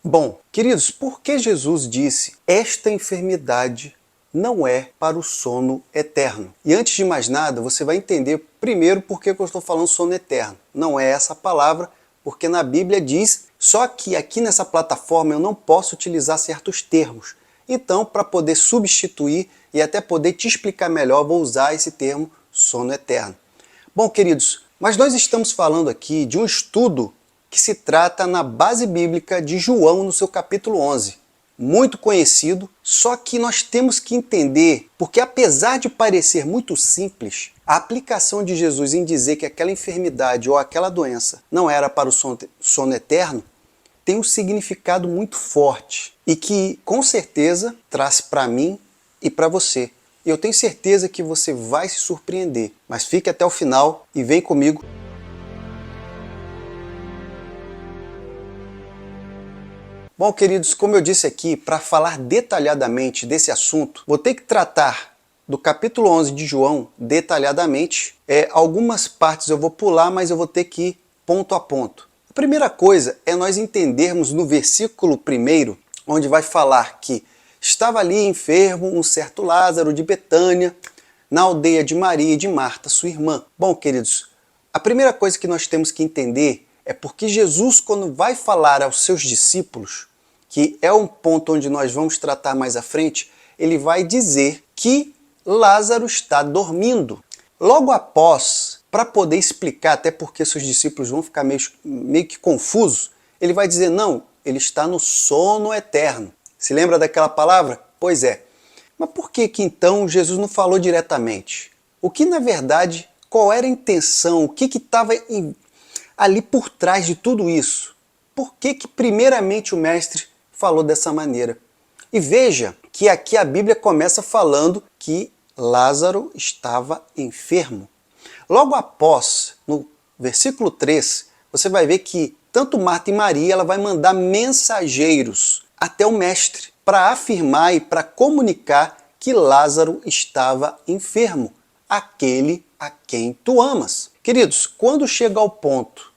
Bom, queridos, por que Jesus disse esta enfermidade não é para o sono eterno? E antes de mais nada, você vai entender primeiro por que eu estou falando sono eterno. Não é essa palavra, porque na Bíblia diz, só que aqui nessa plataforma eu não posso utilizar certos termos. Então, para poder substituir e até poder te explicar melhor, vou usar esse termo sono eterno. Bom, queridos, mas nós estamos falando aqui de um estudo que se trata na base bíblica de João no seu capítulo 11. Muito conhecido, só que nós temos que entender, porque apesar de parecer muito simples, a aplicação de Jesus em dizer que aquela enfermidade ou aquela doença não era para o sono eterno, tem um significado muito forte e que com certeza traz para mim e para você. Eu tenho certeza que você vai se surpreender, mas fique até o final e vem comigo. Bom, queridos, como eu disse aqui, para falar detalhadamente desse assunto, vou ter que tratar do capítulo 11 de João detalhadamente. Algumas partes eu vou pular, mas eu vou ter que ir ponto a ponto. A primeira coisa é nós entendermos no versículo 1, onde vai falar que estava ali enfermo um certo Lázaro de Betânia, na aldeia de Maria e de Marta, sua irmã. Bom, queridos, a primeira coisa que nós temos que entender é porque Jesus, quando vai falar aos seus discípulos, que é um ponto onde nós vamos tratar mais à frente, ele vai dizer que Lázaro está dormindo. Logo após, para poder explicar, até porque seus discípulos vão ficar meio que confusos, ele vai dizer, não, ele está no sono eterno. Se lembra daquela palavra? Pois é. Mas por que então Jesus não falou diretamente? O que na verdade, qual era a intenção, o que estava ali por trás de tudo isso? Por que primeiramente o mestre falou dessa maneira? E veja que aqui a Bíblia começa falando que Lázaro estava enfermo. Logo após, no versículo 3, você vai ver que tanto Marta e Maria ela vai mandar mensageiros até o mestre para afirmar e para comunicar que Lázaro estava enfermo, aquele a quem tu amas. Queridos, quando chega ao ponto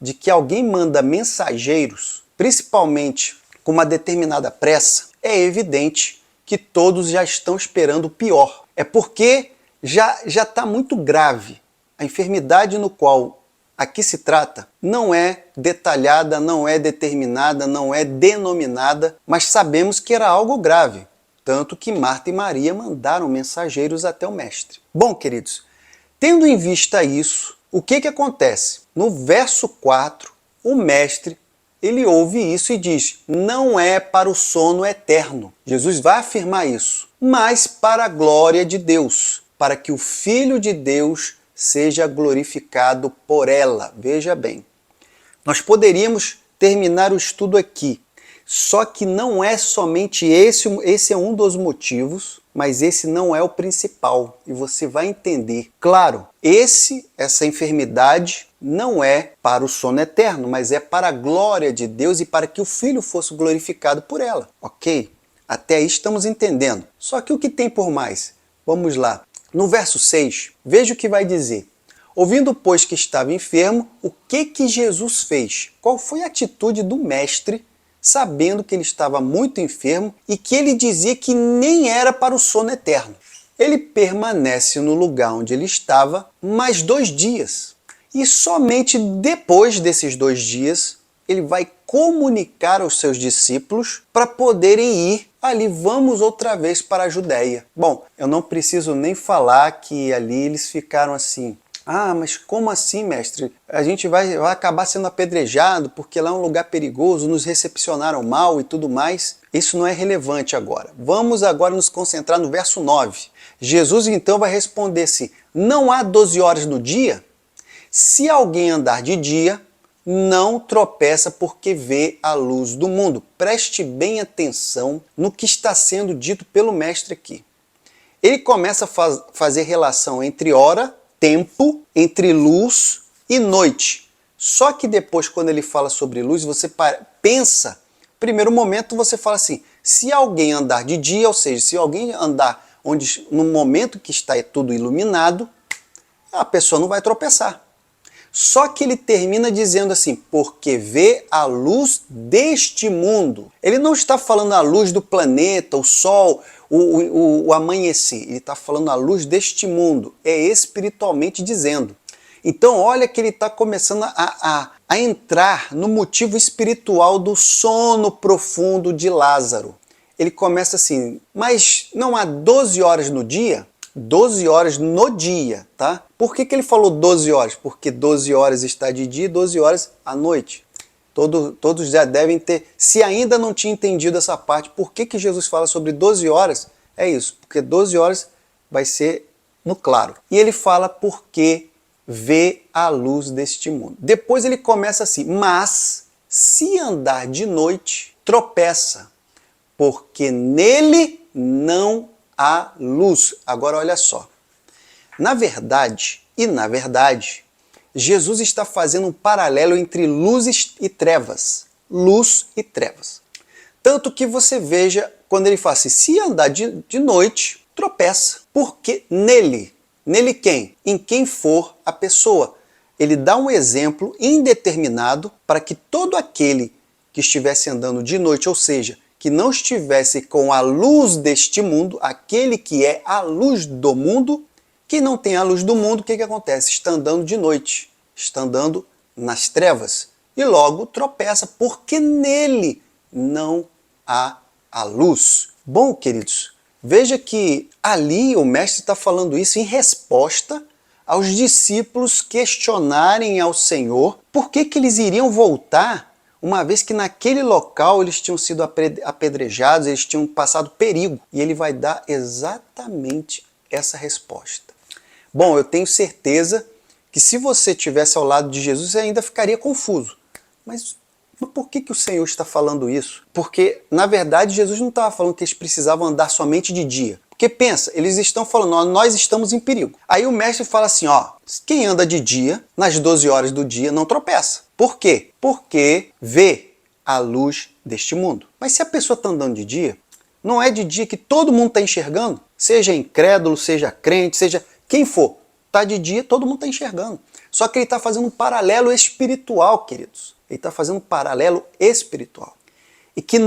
de que alguém manda mensageiros, principalmente com uma determinada pressa, é evidente que todos já estão esperando o pior. É porque já está muito grave. A enfermidade no qual aqui se trata não é detalhada, não é determinada, não é denominada, mas sabemos que era algo grave. Tanto que Marta e Maria mandaram mensageiros até o mestre. Bom, queridos, tendo em vista isso, o que acontece? No verso 4, o mestre ele ouve isso e diz, não é para o sono eterno. Jesus vai afirmar isso, mas para a glória de Deus, para que o Filho de Deus seja glorificado por ela. Veja bem, nós poderíamos terminar o estudo aqui, só que não é somente esse é um dos motivos, mas esse não é o principal, e você vai entender. Claro, essa enfermidade não é para o sono eterno, mas é para a glória de Deus e para que o Filho fosse glorificado por ela, ok? Até aí estamos entendendo. Só que o que tem por mais? Vamos lá. No verso 6, veja o que vai dizer. Ouvindo, pois, que estava enfermo, o que Jesus fez? Qual foi a atitude do mestre, sabendo que ele estava muito enfermo e que ele dizia que nem era para o sono eterno? Ele permanece no lugar onde ele estava mais 2 dias. E somente depois desses 2 dias, ele vai comunicar aos seus discípulos para poderem ir ali, vamos outra vez para a Judéia. Bom, eu não preciso nem falar que ali eles ficaram assim, mas como assim, mestre? A gente vai acabar sendo apedrejado porque lá é um lugar perigoso, nos recepcionaram mal e tudo mais. Isso não é relevante agora. Vamos agora nos concentrar no verso 9. Jesus então vai responder assim, não há 12 horas no dia? Se alguém andar de dia, não tropeça porque vê a luz do mundo. Preste bem atenção no que está sendo dito pelo mestre aqui. Ele começa a fazer relação entre hora, tempo, entre luz e noite. Só que depois, quando ele fala sobre luz, você pensa, primeiro momento você fala assim, se alguém andar de dia, ou seja, se alguém andar no momento que está tudo iluminado, a pessoa não vai tropeçar. Só que ele termina dizendo assim, porque vê a luz deste mundo. Ele não está falando a luz do planeta, o sol, o amanhecer. Ele está falando a luz deste mundo. É espiritualmente dizendo. Então olha que ele está começando a entrar no motivo espiritual do sono profundo de Lázaro. Ele começa assim, mas não há 12 horas no dia? 12 horas no dia, tá? Por que ele falou 12 horas? Porque 12 horas está de dia e 12 horas à noite. Todos já devem ter, se ainda não tinha entendido essa parte, por que Jesus fala sobre 12 horas? É isso, porque 12 horas vai ser no claro. E ele fala porque vê a luz deste mundo. Depois ele começa assim, mas se andar de noite, tropeça, porque nele não há luz. Agora olha só, na verdade, Jesus está fazendo um paralelo entre luzes e trevas. Luz e trevas. Tanto que você veja, quando ele fala assim, se andar de noite, tropeça. Porque nele quem? Em quem for a pessoa. Ele dá um exemplo indeterminado para que todo aquele que estivesse andando de noite, ou seja, que não estivesse com a luz deste mundo, aquele que é a luz do mundo, quem não tem a luz do mundo, o que acontece? Está andando de noite, está andando nas trevas e logo tropeça, porque nele não há a luz. Bom, queridos, veja que ali o mestre está falando isso em resposta aos discípulos questionarem ao Senhor por que eles iriam voltar, uma vez que naquele local eles tinham sido apedrejados, eles tinham passado perigo. E ele vai dar exatamente essa resposta. Bom, eu tenho certeza que se você estivesse ao lado de Jesus, você ainda ficaria confuso. Mas por que o Senhor está falando isso? Porque, na verdade, Jesus não estava falando que eles precisavam andar somente de dia. Porque pensa, eles estão falando, ó, nós estamos em perigo. Aí o mestre fala assim, ó, quem anda de dia, nas 12 horas do dia, não tropeça. Por quê? Porque vê a luz deste mundo. Mas se a pessoa está andando de dia, não é de dia que todo mundo está enxergando? Seja incrédulo, seja crente, seja quem for. Está de dia, todo mundo está enxergando. Só que ele está fazendo um paralelo espiritual, queridos. Ele está fazendo um paralelo espiritual. E que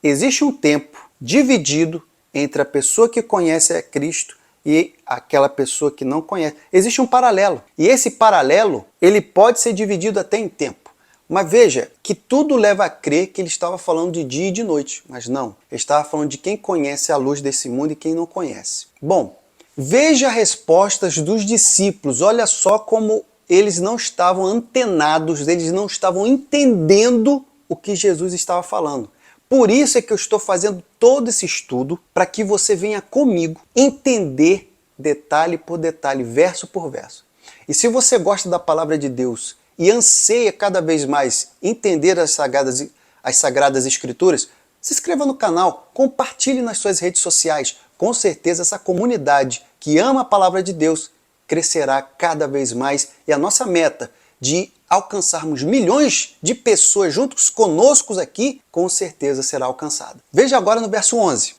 existe um tempo dividido entre a pessoa que conhece a Cristo e aquela pessoa que não conhece. Existe um paralelo. E esse paralelo, ele pode ser dividido até em tempo. Mas veja que tudo leva a crer que ele estava falando de dia e de noite. Mas não, ele estava falando de quem conhece a luz desse mundo e quem não conhece. Bom, veja as respostas dos discípulos. Olha só como eles não estavam antenados, eles não estavam entendendo o que Jesus estava falando. Por isso é que eu estou fazendo todo esse estudo, para que você venha comigo entender detalhe por detalhe, verso por verso. E se você gosta da palavra de Deus e anseia cada vez mais entender as sagradas escrituras, se inscreva no canal, compartilhe nas suas redes sociais. Com certeza essa comunidade que ama a palavra de Deus crescerá cada vez mais, e a nossa meta de alcançarmos milhões de pessoas juntos conosco aqui, com certeza será alcançada. Veja agora no verso 11.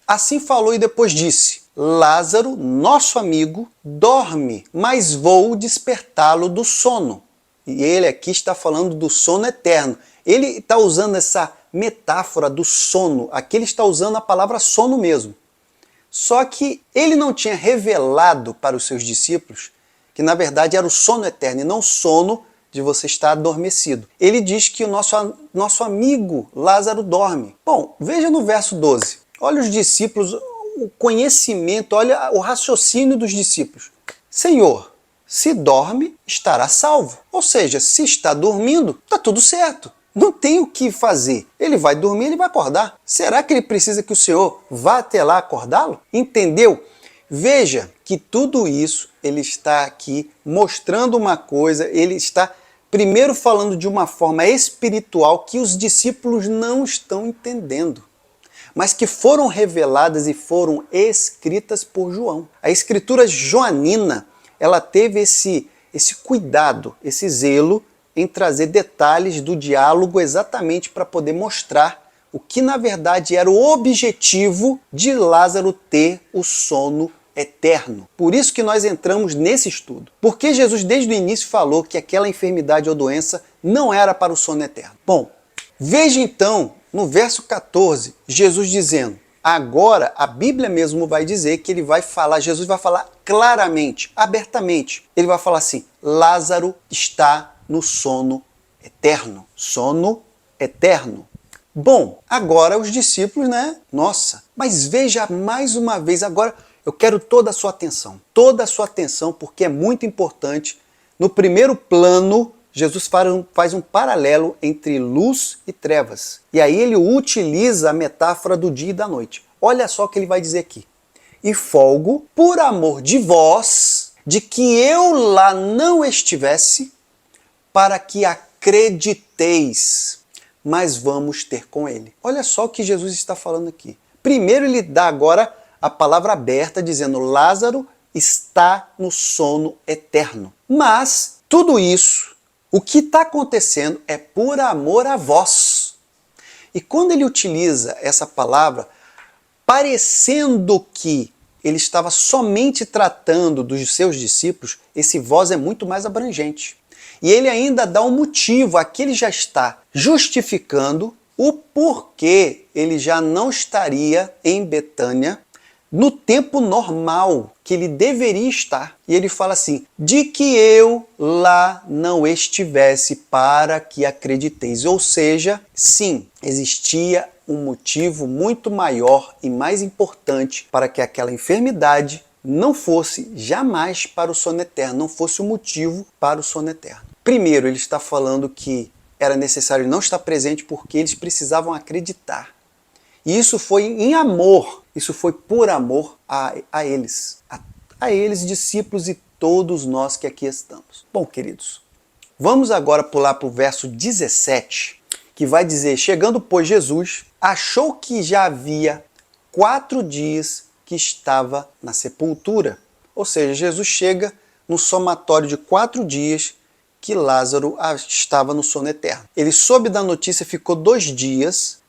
Assim falou e depois disse, Lázaro, nosso amigo, dorme, mas vou despertá-lo do sono. E ele aqui está falando do sono eterno. Ele está usando essa metáfora do sono. Aqui ele está usando a palavra sono mesmo. Só que ele não tinha revelado para os seus discípulos que na verdade era o sono eterno e não sono de você estar adormecido. Ele diz que o nosso amigo Lázaro dorme. Bom, veja no verso 12. Olha os discípulos, o conhecimento, olha o raciocínio dos discípulos. Senhor, se dorme, estará salvo. Ou seja, se está dormindo, está tudo certo. Não tem o que fazer. Ele vai dormir, ele vai acordar. Será que ele precisa que o Senhor vá até lá acordá-lo? Entendeu? Veja que tudo isso ele está aqui mostrando uma coisa, ele está primeiro falando de uma forma espiritual que os discípulos não estão entendendo, mas que foram reveladas e foram escritas por João. A escritura joanina, ela teve esse cuidado, esse zelo em trazer detalhes do diálogo exatamente para poder mostrar o que na verdade era o objetivo de Lázaro ter o sono eterno. Por isso que nós entramos nesse estudo. Porque Jesus desde o início falou que aquela enfermidade ou doença não era para o sono eterno. Bom, veja então no verso 14, Jesus dizendo, agora a Bíblia mesmo vai dizer que ele vai falar, Jesus vai falar claramente, abertamente. Ele vai falar assim, Lázaro está no sono eterno. Sono eterno. Bom, agora os discípulos, né? Nossa, mas veja mais uma vez, agora eu quero toda a sua atenção, porque é muito importante. No primeiro plano, Jesus faz um paralelo entre luz e trevas. E aí ele utiliza a metáfora do dia e da noite. Olha só o que ele vai dizer aqui. E folgo por amor de vós, de que eu lá não estivesse, para que acrediteis, mas vamos ter com ele. Olha só o que Jesus está falando aqui. Primeiro ele dá agora a palavra aberta, dizendo Lázaro está no sono eterno. Mas tudo isso, o que está acontecendo é por amor a vós. E quando ele utiliza essa palavra, parecendo que ele estava somente tratando dos seus discípulos, esse vós é muito mais abrangente. E ele ainda dá um motivo, aqui ele já está justificando o porquê ele já não estaria em Betânia no tempo normal que ele deveria estar. E ele fala assim, de que eu lá não estivesse para que acrediteis. Ou seja, sim, existia um motivo muito maior e mais importante para que aquela enfermidade não fosse jamais para o sono eterno, não fosse o motivo para o sono eterno. Primeiro, ele está falando que era necessário não estar presente porque eles precisavam acreditar. E isso foi em amor, isso foi por amor a eles, discípulos e todos nós que aqui estamos. Bom, queridos, vamos agora pular para o verso 17, que vai dizer, chegando, pois, Jesus, achou que já havia 4 dias que estava na sepultura. Ou seja, Jesus chega no somatório de 4 dias que Lázaro estava no sono eterno. Ele soube da notícia, ficou 2 dias,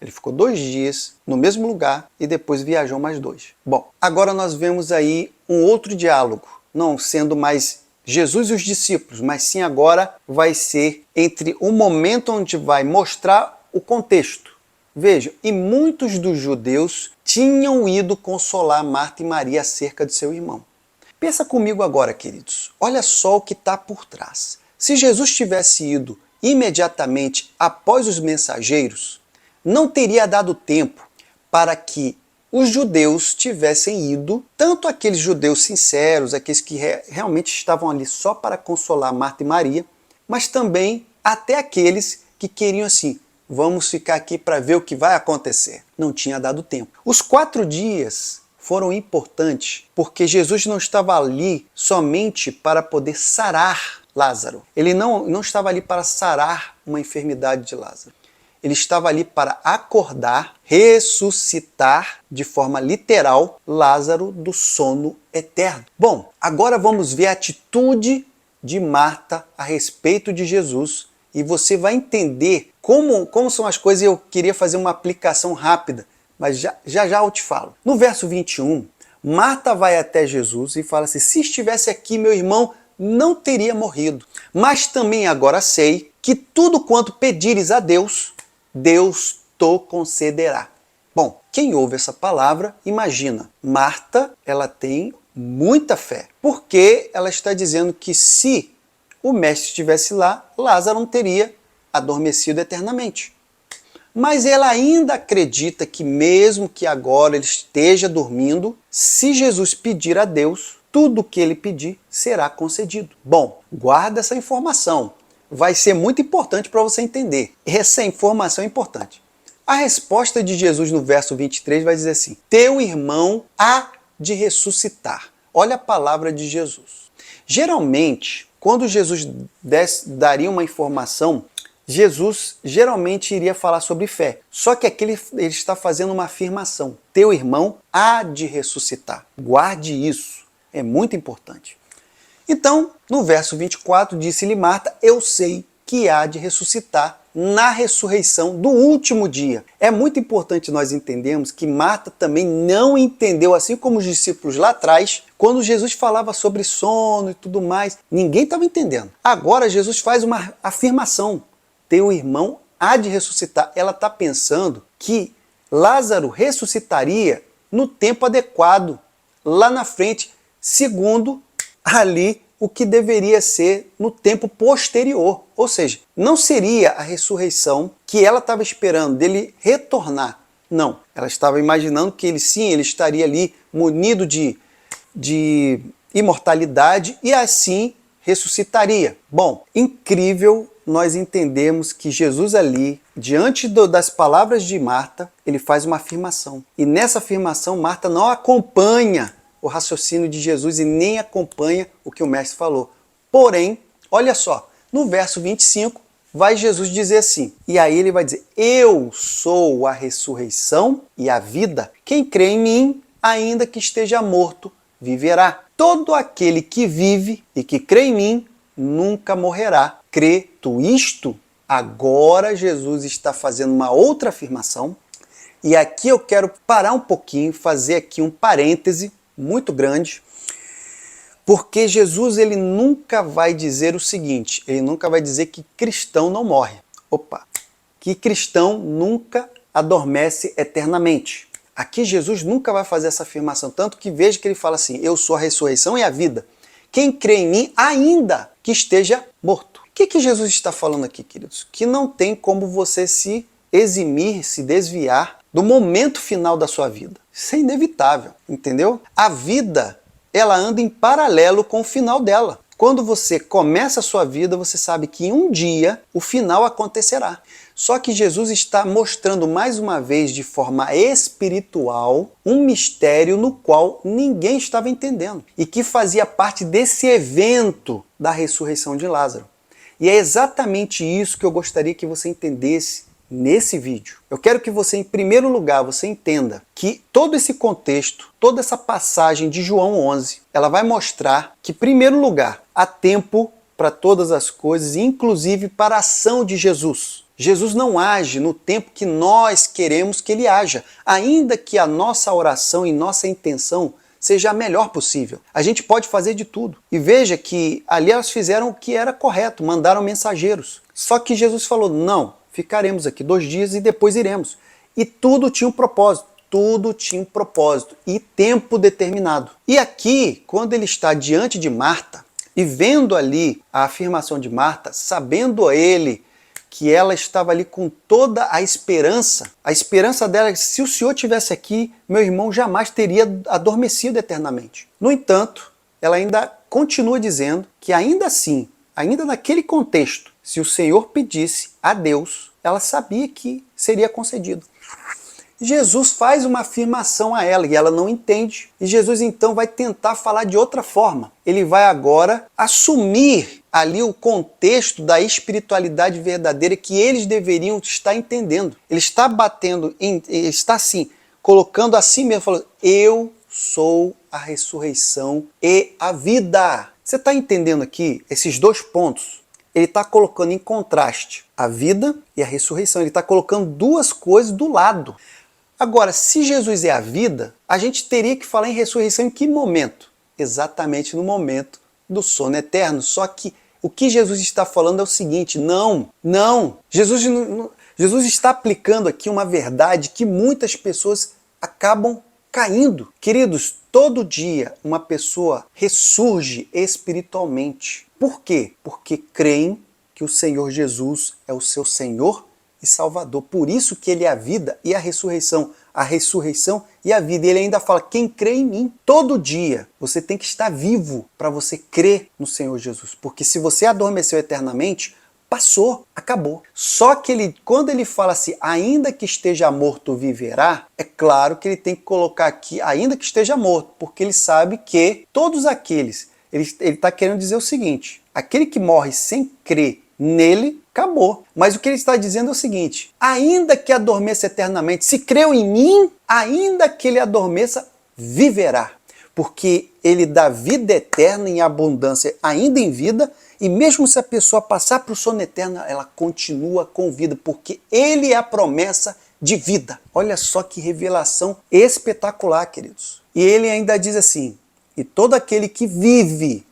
no mesmo lugar e depois viajou mais 2. Bom, agora nós vemos aí um outro diálogo, não sendo mais Jesus e os discípulos, mas sim agora vai ser entre o momento onde vai mostrar o contexto. Vejam, e muitos dos judeus tinham ido consolar Marta e Maria acerca de seu irmão. Pensa comigo agora, queridos, olha só o que está por trás. Se Jesus tivesse ido imediatamente após os mensageiros, não teria dado tempo para que os judeus tivessem ido, tanto aqueles judeus sinceros, aqueles que realmente estavam ali só para consolar Marta e Maria, mas também até aqueles que queriam assim, vamos ficar aqui para ver o que vai acontecer. Não tinha dado tempo. Os 4 dias foram importantes porque Jesus não estava ali somente para poder sarar Lázaro. Ele não estava ali para sarar uma enfermidade de Lázaro. Ele estava ali para acordar, ressuscitar de forma literal Lázaro do sono eterno. Bom, agora vamos ver a atitude de Marta a respeito de Jesus e você vai entender como são as coisas. Eu queria fazer uma aplicação rápida, mas já eu te falo. No verso 21, Marta vai até Jesus e fala assim, se estivesse aqui meu irmão não teria morrido. Mas também agora sei que tudo quanto pedires a Deus, Deus te concederá. Bom, quem ouve essa palavra, imagina, Marta, ela tem muita fé, porque ela está dizendo que se o mestre estivesse lá, Lázaro não teria adormecido eternamente. Mas ela ainda acredita que mesmo que agora ele esteja dormindo, se Jesus pedir a Deus, tudo que ele pedir será concedido. Bom, guarda essa informação. Vai ser muito importante para você entender. Essa informação é importante. A resposta de Jesus no verso 23 vai dizer assim, teu irmão há de ressuscitar. Olha a palavra de Jesus. Geralmente, quando Jesus daria uma informação, Jesus geralmente iria falar sobre fé. Só que aqui ele está fazendo uma afirmação. Teu irmão há de ressuscitar. Guarde isso. É muito importante. Então, no verso 24, disse-lhe Marta, eu sei que há de ressuscitar na ressurreição do último dia. É muito importante nós entendermos que Marta também não entendeu, assim como os discípulos lá atrás, quando Jesus falava sobre sono e tudo mais, ninguém estava entendendo. Agora Jesus faz uma afirmação: teu irmão há de ressuscitar. Ela está pensando que Lázaro ressuscitaria no tempo adequado, lá na frente, segundo ali o que deveria ser no tempo posterior. Ou seja, não seria a ressurreição que ela estava esperando dele retornar. Não, ela estava imaginando que ele estaria ali munido de imortalidade e assim ressuscitaria. Bom, incrível nós entendemos que Jesus ali, diante das palavras de Marta, ele faz uma afirmação. E nessa afirmação, Marta não acompanha o raciocínio de Jesus e nem acompanha o que o mestre falou. Porém, olha só, no verso 25, vai Jesus dizer assim, e aí ele vai dizer: eu sou a ressurreição e a vida. Quem crê em mim, ainda que esteja morto, viverá. Todo aquele que vive e que crê em mim, nunca morrerá. Crê tu isto? Agora Jesus está fazendo uma outra afirmação, e aqui eu quero parar um pouquinho, fazer aqui um parêntese muito grande, porque Jesus ele nunca vai dizer o seguinte, ele nunca vai dizer que cristão não morre. Opa! Que cristão nunca adormece eternamente. Aqui Jesus nunca vai fazer essa afirmação, tanto que veja que ele fala assim: eu sou a ressurreição e a vida. Quem crê em mim, ainda que esteja morto. O que Jesus está falando aqui, queridos? Que não tem como você se eximir, se desviar do momento final da sua vida. Isso é inevitável, entendeu? A vida, ela anda em paralelo com o final dela. Quando você começa a sua vida, você sabe que um dia o final acontecerá. Só que Jesus está mostrando mais uma vez de forma espiritual um mistério no qual ninguém estava entendendo e que fazia parte desse evento da ressurreição de Lázaro. E é exatamente isso que eu gostaria que você entendesse nesse vídeo. Eu quero que você, em primeiro lugar, você entenda que todo esse contexto, toda essa passagem de João 11, ela vai mostrar que, em primeiro lugar, há tempo para todas as coisas, inclusive para a ação de Jesus. Jesus não age no tempo que nós queremos que ele haja, ainda que a nossa oração e nossa intenção seja a melhor possível. A gente pode fazer de tudo. E veja que ali elas fizeram o que era correto, mandaram mensageiros. Só que Jesus falou: não, ficaremos aqui 2 dias e depois iremos. E tudo tinha um propósito. Tudo tinha um propósito e tempo determinado. E aqui, quando ele está diante de Marta e vendo ali a afirmação de Marta, sabendo ele que ela estava ali com toda a esperança dela é que se o Senhor tivesse aqui, meu irmão jamais teria adormecido eternamente. No entanto, ela ainda continua dizendo que ainda assim, ainda naquele contexto, se o Senhor pedisse a Deus, ela sabia que seria concedido. Jesus faz uma afirmação a ela e ela não entende. E Jesus então vai tentar falar de outra forma. Ele vai agora assumir ali o contexto da espiritualidade verdadeira que eles deveriam estar entendendo. Ele está ele está assim, colocando a si mesmo, falando: eu sou a ressurreição e a vida. Você está entendendo aqui esses 2 pontos? Ele está colocando em contraste a vida e a ressurreição. Ele está colocando 2 coisas do lado. Agora, se Jesus é a vida, a gente teria que falar em ressurreição em que momento? Exatamente no momento do sono eterno. Só que o que Jesus está falando é o seguinte: não. Jesus está aplicando aqui uma verdade que muitas pessoas acabam caindo. Queridos, todo dia uma pessoa ressurge espiritualmente. Por quê? Porque creem que o Senhor Jesus é o seu Senhor e Salvador. Por isso que ele é a vida e a ressurreição e a vida. E ele ainda fala: quem crê em mim. Todo dia você tem que estar vivo para você crer no Senhor Jesus. Porque se você adormeceu eternamente, passou, acabou. Só que quando ele fala assim, ainda que esteja morto, viverá, é claro que ele tem que colocar aqui, ainda que esteja morto, porque ele sabe que todos aqueles, ele está querendo dizer o seguinte: aquele que morre sem crer nele, acabou. Mas o que ele está dizendo é o seguinte: ainda que adormeça eternamente, se creu em mim, ainda que ele adormeça, viverá. porque ele dá vida eterna em abundância, ainda em vida, e mesmo se a pessoa passar para o sono eterno, ela continua com vida, porque ele é a promessa de vida. Olha só que revelação espetacular, queridos. E ele ainda diz assim, e todo aquele que vive,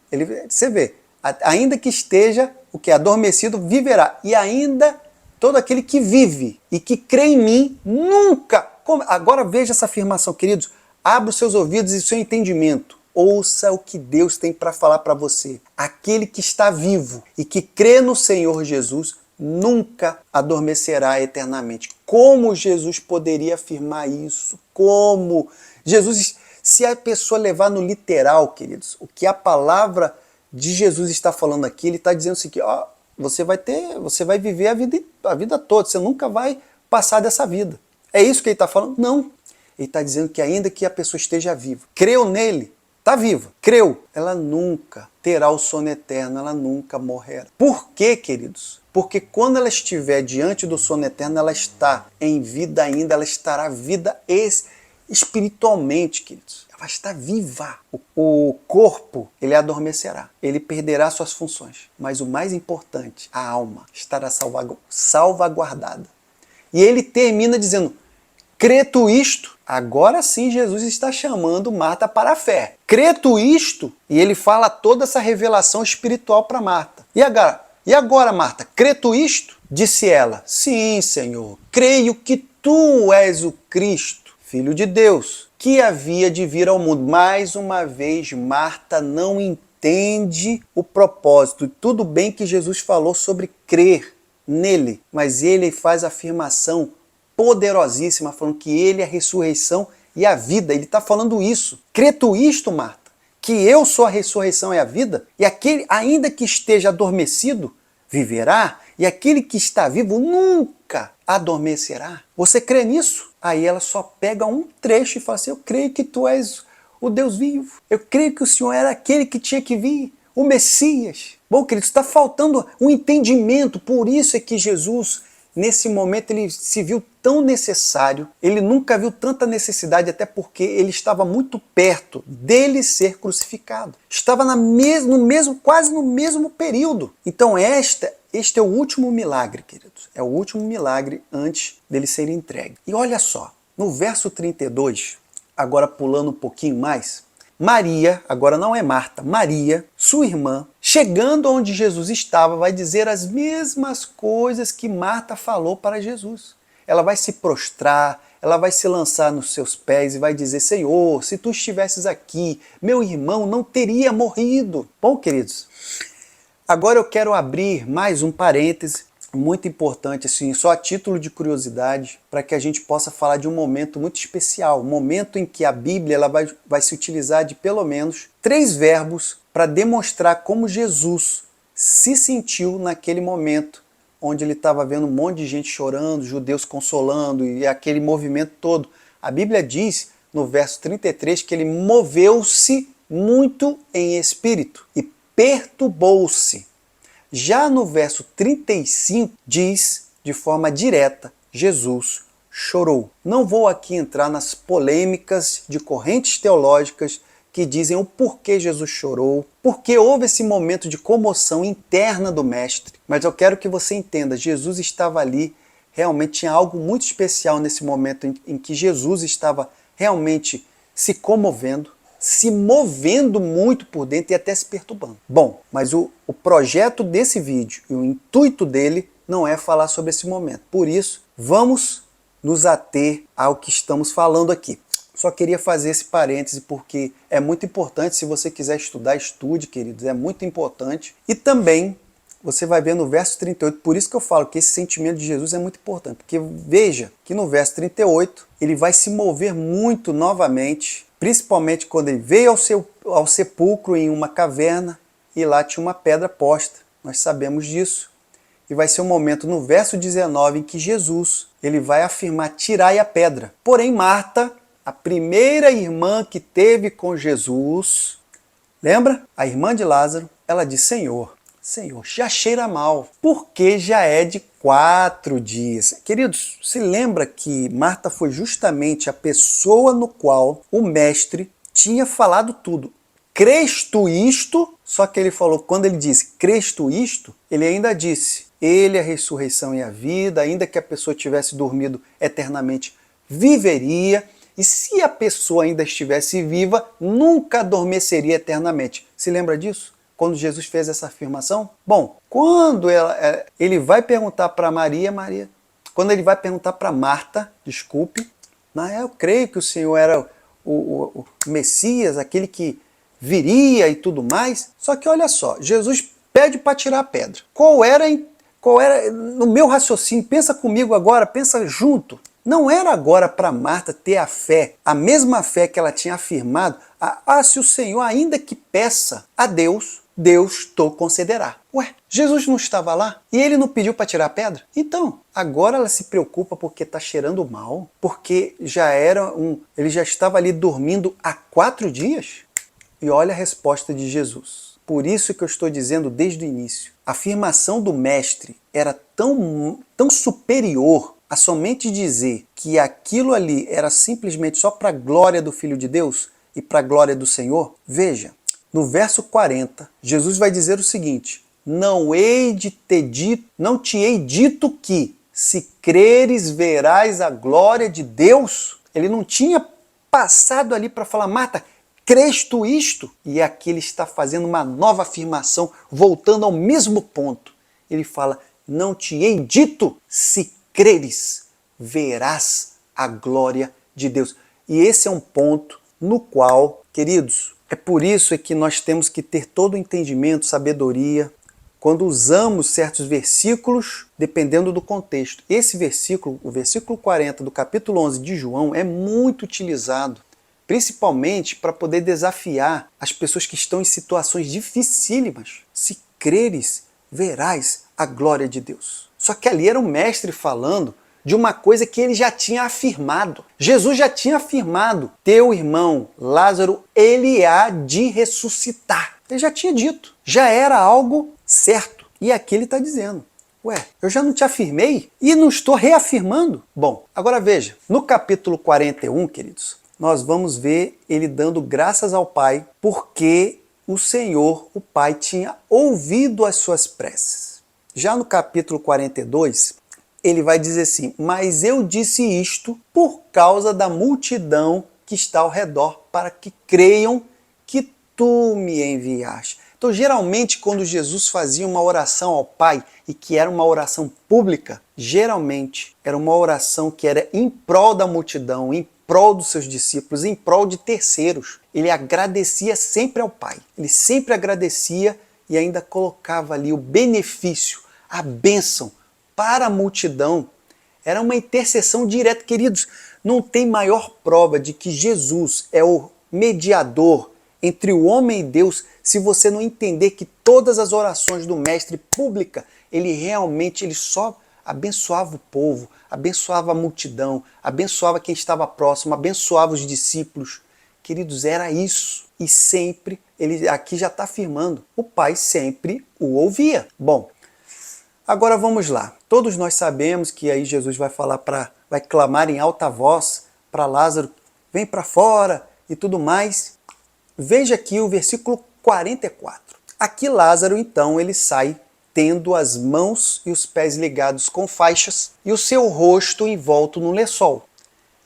você vê, ainda que esteja o que é adormecido, viverá. E ainda todo aquele que vive e que crê em mim, nunca... Agora veja essa afirmação, queridos. Abra os seus ouvidos e seu entendimento. Ouça o que Deus tem para falar para você. Aquele que está vivo e que crê no Senhor Jesus nunca adormecerá eternamente. Como Jesus poderia afirmar isso? Como? Jesus, se a pessoa levar no literal, queridos, o que a palavra de Jesus está falando aqui, ele está dizendo assim, ó, você vai viver a vida toda, você nunca vai passar dessa vida. É isso que ele está falando? Não. Ele está dizendo que ainda que a pessoa esteja viva, creu nele, está viva, creu, ela nunca terá o sono eterno, ela nunca morrerá. Por quê, queridos? Porque quando ela estiver diante do sono eterno, ela está em vida ainda, ela estará vida espiritualmente, queridos. Ela vai estar viva. O corpo, ele adormecerá, ele perderá suas funções. Mas o mais importante, a alma, estará salvaguardada. E ele termina dizendo, crê tu isto? Agora sim Jesus está chamando Marta para a fé. Crê tu isto? E ele fala toda essa revelação espiritual para Marta. E agora, Marta, crê tu isto? Disse ela, sim, Senhor, creio que tu és o Cristo, Filho de Deus, que havia de vir ao mundo. Mais uma vez, Marta não entende o propósito. Tudo bem que Jesus falou sobre crer nele, mas ele faz a afirmação poderosíssima, falando que ele é a ressurreição e a vida. Ele está falando isso. Crê tu isto, Marta? Que eu sou a ressurreição e a vida? E aquele, ainda que esteja adormecido, viverá? E aquele que está vivo nunca adormecerá? Você crê nisso? Aí ela só pega um trecho e fala assim, eu creio que tu és o Deus vivo. Eu creio que o Senhor era aquele que tinha que vir, o Messias. Bom, queridos, está faltando um entendimento. Por isso é que Jesus, nesse momento, ele se viu tão necessário. Ele nunca viu tanta necessidade, até porque ele estava muito perto dele ser crucificado. Estava quase no mesmo período. Então este é o último milagre, queridos. É o último milagre antes dele ser entregue. E olha só, no verso 32, agora pulando um pouquinho mais, Maria, agora não é Marta, Maria, sua irmã, chegando onde Jesus estava, vai dizer as mesmas coisas que Marta falou para Jesus. Ela vai se prostrar, ela vai se lançar nos seus pés e vai dizer, Senhor, se tu estivesses aqui, meu irmão não teria morrido. Bom, queridos, agora eu quero abrir mais um parêntese muito importante, assim, só a título de curiosidade, para que a gente possa falar de um momento muito especial, um momento em que a Bíblia ela vai se utilizar de pelo menos 3 verbos para demonstrar como Jesus se sentiu naquele momento, onde ele estava vendo um monte de gente chorando, judeus consolando, e aquele movimento todo. A Bíblia diz, no verso 33, que ele moveu-se muito em espírito e perturbou-se. Já no verso 35 diz de forma direta, Jesus chorou. Não vou aqui entrar nas polêmicas de correntes teológicas que dizem o porquê Jesus chorou, porque houve esse momento de comoção interna do mestre, mas eu quero que você entenda, Jesus estava ali, realmente tinha algo muito especial nesse momento em que Jesus estava realmente se comovendo, se movendo muito por dentro e até se perturbando. Bom, mas o projeto desse vídeo e o intuito dele não é falar sobre esse momento. Por isso, vamos nos ater ao que estamos falando aqui. Só queria fazer esse parêntese porque é muito importante, se você quiser estudar, estude, queridos, é muito importante. E também, você vai ver no verso 38, por isso que eu falo que esse sentimento de Jesus é muito importante, porque veja que no verso 38, ele vai se mover muito novamente, principalmente quando ele veio ao sepulcro em uma caverna e lá tinha uma pedra posta. Nós sabemos disso. E vai ser um momento no verso 19 em que Jesus ele vai afirmar, tirai a pedra. Porém Marta, a primeira irmã que teve com Jesus, lembra? A irmã de Lázaro, ela diz, Senhor, já cheira mal, porque já é de 4 dias. Queridos, se lembra que Marta foi justamente a pessoa no qual o mestre tinha falado tudo. Crês tu isto? Só que ele falou, quando ele disse crês tu isto, ele ainda disse, ele é a ressurreição e a vida, ainda que a pessoa tivesse dormido eternamente, viveria, e se a pessoa ainda estivesse viva, nunca adormeceria eternamente. Se lembra disso? Quando Jesus fez essa afirmação? Bom, quando ele vai perguntar para Maria, quando ele vai perguntar para Marta, desculpe, eu creio que o Senhor era o Messias, aquele que viria e tudo mais. Só que olha só, Jesus pede para tirar a pedra. Qual era, no meu raciocínio, pensa comigo agora, pensa junto. Não era agora para Marta ter a fé, a mesma fé que ela tinha afirmado, se o Senhor ainda que peça a Deus, Deus te concederá. Ué, Jesus não estava lá? E ele não pediu para tirar a pedra? Então, agora ela se preocupa porque está cheirando mal? Porque ele já estava ali dormindo há 4 dias? E olha a resposta de Jesus. Por isso que eu estou dizendo desde o início. A afirmação do mestre era tão superior a somente dizer que aquilo ali era simplesmente só para a glória do Filho de Deus e para a glória do Senhor. Veja, no verso 40, Jesus vai dizer o seguinte, não te hei dito que, se creres, verás a glória de Deus. Ele não tinha passado ali para falar, Marta, crês tu isto? E aqui ele está fazendo uma nova afirmação, voltando ao mesmo ponto. Ele fala, não te hei dito, se creres, verás a glória de Deus. E esse é um ponto no qual, queridos, é por isso que nós temos que ter todo o entendimento, sabedoria, quando usamos certos versículos, dependendo do contexto. Esse versículo, o versículo 40 do capítulo 11 de João, é muito utilizado, principalmente para poder desafiar as pessoas que estão em situações dificílimas. Se creres, verás a glória de Deus. Só que ali era o mestre falando de uma coisa que ele já tinha afirmado. Jesus já tinha afirmado, teu irmão Lázaro, ele há de ressuscitar. Ele já tinha dito, já era algo certo. E aqui ele está dizendo, ué, eu já não te afirmei e não estou reafirmando? Bom, agora veja, no capítulo 41, queridos, nós vamos ver ele dando graças ao Pai porque o Senhor, o Pai, tinha ouvido as suas preces. Já no capítulo 42, ele vai dizer assim, mas eu disse isto por causa da multidão que está ao redor, para que creiam que tu me enviaste. Então, geralmente, quando Jesus fazia uma oração ao Pai, e que era uma oração pública, geralmente era uma oração que era em prol da multidão, em prol dos seus discípulos, em prol de terceiros. Ele agradecia sempre ao Pai. Ele sempre agradecia e ainda colocava ali o benefício, a bênção para a multidão. Era uma intercessão direta. Queridos, não tem maior prova de que Jesus é o mediador entre o homem e Deus se você não entender que todas as orações do mestre pública, ele só abençoava o povo, abençoava a multidão, abençoava quem estava próximo, abençoava os discípulos. Queridos, era isso. E sempre, ele aqui já está afirmando, o Pai sempre o ouvia. Bom, agora vamos lá. Todos nós sabemos que aí Jesus vai vai clamar em alta voz para Lázaro, vem para fora e tudo mais. Veja aqui o versículo 44. Aqui Lázaro, então, ele sai tendo as mãos e os pés ligados com faixas e o seu rosto envolto num lençol.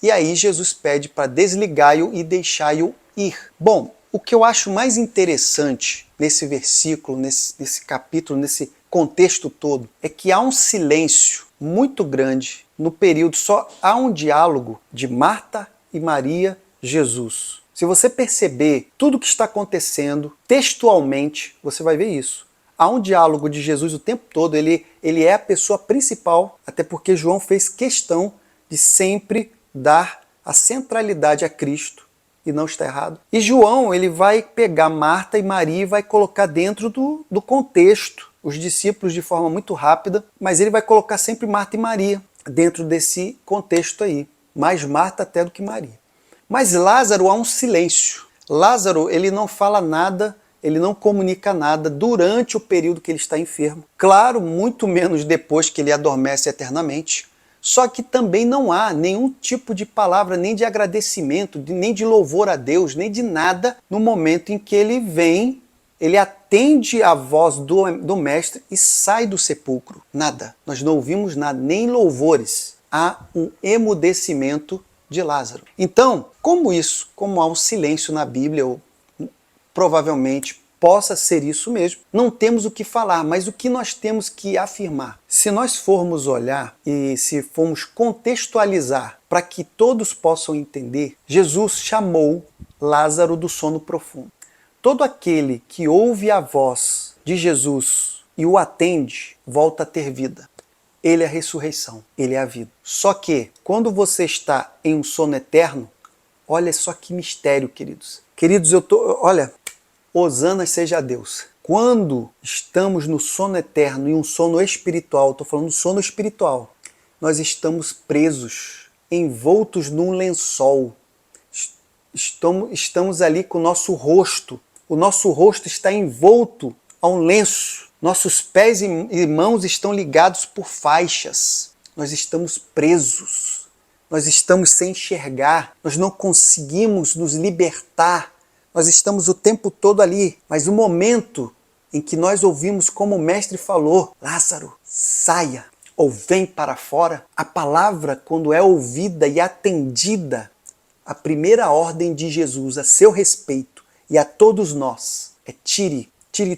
E aí Jesus pede para desligá-lo e deixá-lo ir. Bom, o que eu acho mais interessante nesse versículo, nesse capítulo, nesse contexto todo, é que há um silêncio muito grande no período, só há um diálogo de Marta e Maria, Jesus. Se você perceber tudo o que está acontecendo textualmente, você vai ver isso. Há um diálogo de Jesus o tempo todo, ele é a pessoa principal, até porque João fez questão de sempre dar a centralidade a Cristo, e não está errado. E João, ele vai pegar Marta e Maria e vai colocar dentro do contexto, os discípulos de forma muito rápida, mas ele vai colocar sempre Marta e Maria dentro desse contexto aí, mais Marta até do que Maria. Mas Lázaro, há um silêncio. Lázaro, ele não fala nada, ele não comunica nada durante o período que ele está enfermo. Claro, muito menos depois que ele adormece eternamente. Só que também não há nenhum tipo de palavra, nem de agradecimento, nem de louvor a Deus, nem de nada no momento em que ele vem, ele atende a voz do mestre e sai do sepulcro. Nada. Nós não ouvimos nada, nem louvores. Há um emudecimento de Lázaro. Então, como há um silêncio na Bíblia, ou provavelmente possa ser isso mesmo, não temos o que falar, mas o que nós temos que afirmar? Se nós formos olhar e se formos contextualizar para que todos possam entender, Jesus chamou Lázaro do sono profundo. Todo aquele que ouve a voz de Jesus e o atende, volta a ter vida. Ele é a ressurreição, ele é a vida. Só que, quando você está em um sono eterno, olha só que mistério, queridos. Queridos, olha, hosana seja a Deus. Quando estamos no sono eterno e um sono espiritual, estou falando do sono espiritual, nós estamos presos, envoltos num lençol. Estamos ali com o nosso rosto está envolto a um lenço. Nossos pés e mãos estão ligados por faixas. Nós estamos presos. Nós estamos sem enxergar. Nós não conseguimos nos libertar. Nós estamos o tempo todo ali. Mas o momento em que nós ouvimos como o mestre falou, Lázaro, saia ou vem para fora, a palavra, quando é ouvida e atendida, a primeira ordem de Jesus a seu respeito e a todos nós é tire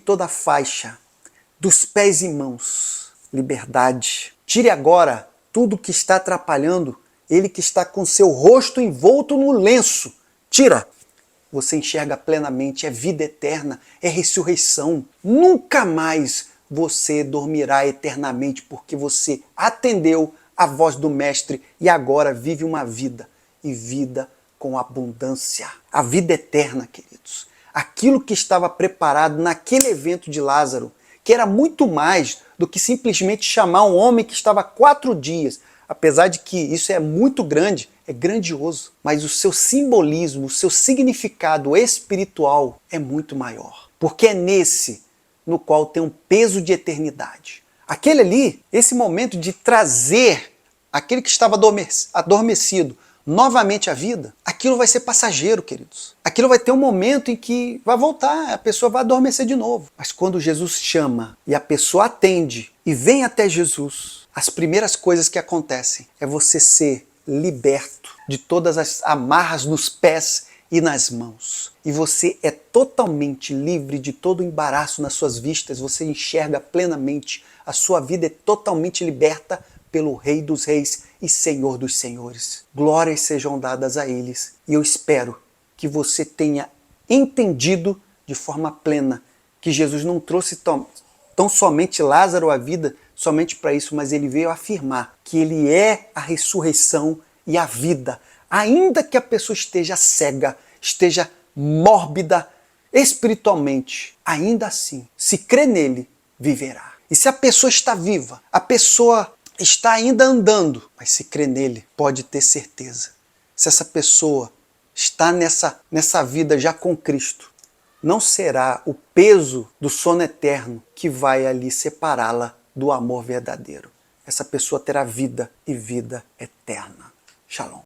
toda a faixa dos pés e mãos. Liberdade. Tire agora tudo que está atrapalhando. Ele que está com seu rosto envolto no lenço. Tira. Você enxerga plenamente, é vida eterna, é ressurreição. Nunca mais você dormirá eternamente porque você atendeu a voz do Mestre e agora vive uma vida. E vida com abundância. A vida eterna, queridos. Aquilo que estava preparado naquele evento de Lázaro, que era muito mais do que simplesmente chamar um homem que estava há 4 dias, apesar de que isso é muito grande, é grandioso, mas o seu simbolismo, o seu significado espiritual é muito maior, porque é nesse no qual tem um peso de eternidade. Aquele ali, esse momento de trazer aquele que estava adormecido novamente à vida, aquilo vai ser passageiro, queridos. Aquilo vai ter um momento em que vai voltar, a pessoa vai adormecer de novo. Mas quando Jesus chama e a pessoa atende e vem até Jesus, as primeiras coisas que acontecem é você ser liberto de todas as amarras nos pés e nas mãos. E você é totalmente livre de todo o embaraço nas suas vistas, você enxerga plenamente, a sua vida é totalmente liberta pelo Rei dos Reis e Senhor dos Senhores. Glórias sejam dadas a eles. E eu espero que você tenha entendido de forma plena que Jesus não trouxe tão somente Lázaro à vida, somente para isso, mas ele veio afirmar que ele é a ressurreição e a vida. Ainda que a pessoa esteja cega, esteja mórbida espiritualmente, ainda assim, se crê nele, viverá. E se a pessoa está viva, a pessoa está ainda andando, mas se crê nele, pode ter certeza. Se essa pessoa está nessa vida já com Cristo, não será o peso do sono eterno que vai ali separá-la do amor verdadeiro. Essa pessoa terá vida e vida eterna. Shalom.